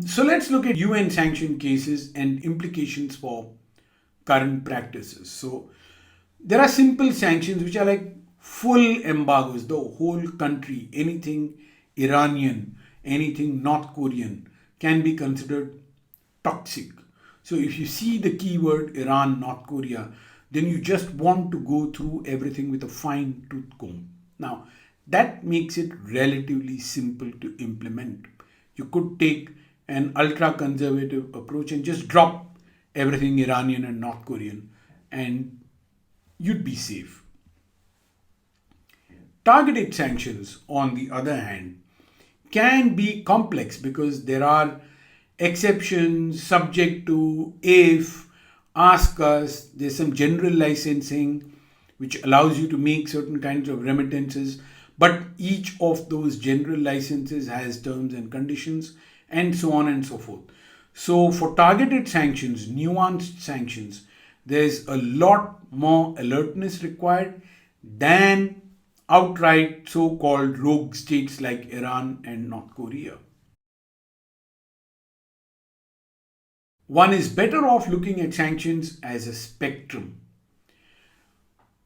So let's look at UN sanction cases and implications for current practices. So there are simple sanctions which are like full embargoes, the whole country, anything Iranian, anything North Korean can be considered toxic. So if you see the keyword Iran, North Korea, then you just want to go through everything with a fine tooth comb. Now, that makes it relatively simple to implement. You could take an ultra conservative approach and just drop everything Iranian and North Korean, and you'd be safe. Targeted sanctions, on the other hand, can be complex because there are exceptions subject to if, ask us, there's some general licensing which allows you to make certain kinds of remittances, but each of those general licenses has terms and conditions, and so on and so forth. So, for targeted sanctions, nuanced sanctions, there's a lot more alertness required than outright so called rogue states like Iran and North Korea. One is better off looking at sanctions as a spectrum.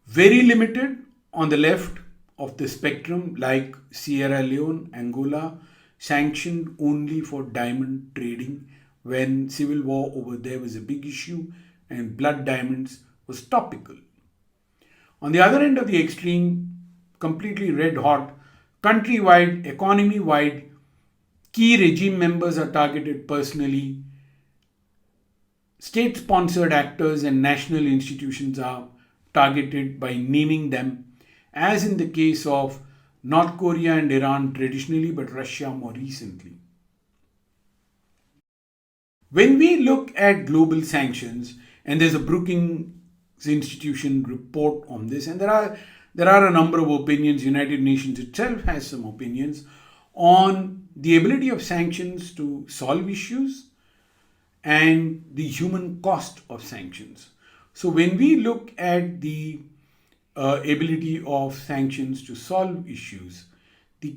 Very limited on the left of the spectrum, like Sierra Leone, Angola, sanctioned only for diamond trading when civil war over there was a big issue and blood diamonds was topical. On the other end of the extreme, completely red hot, countrywide, economy wide, key regime members are targeted personally. State sponsored actors and national institutions are targeted by naming them, as in the case of North Korea and Iran traditionally, but Russia more recently. When we look at global sanctions, and there's a Brookings Institution report on this, and there are a number of opinions. United Nations itself has some opinions on the ability of sanctions to solve issues and the human cost of sanctions. So when we look at the ability of sanctions to solve issues, the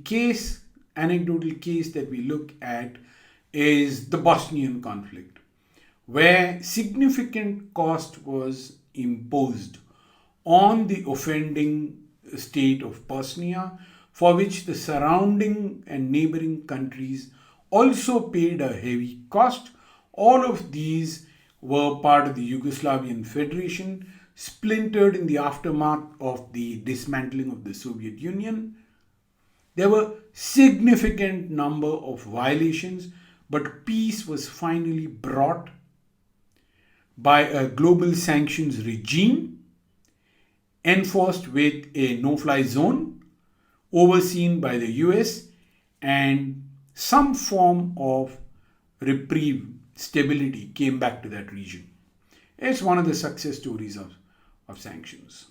anecdotal case that we look at is the Bosnian conflict, where significant cost was imposed on the offending state of Bosnia, for which the surrounding and neighboring countries also paid a heavy cost. All of these were part of the Yugoslavian Federation, splintered in the aftermath of the dismantling of the Soviet Union. There were significant number of violations, but peace was finally brought by a global sanctions regime enforced with a no-fly zone overseen by the US and some form of reprieve, stability came back to that region. It's one of the success stories of sanctions.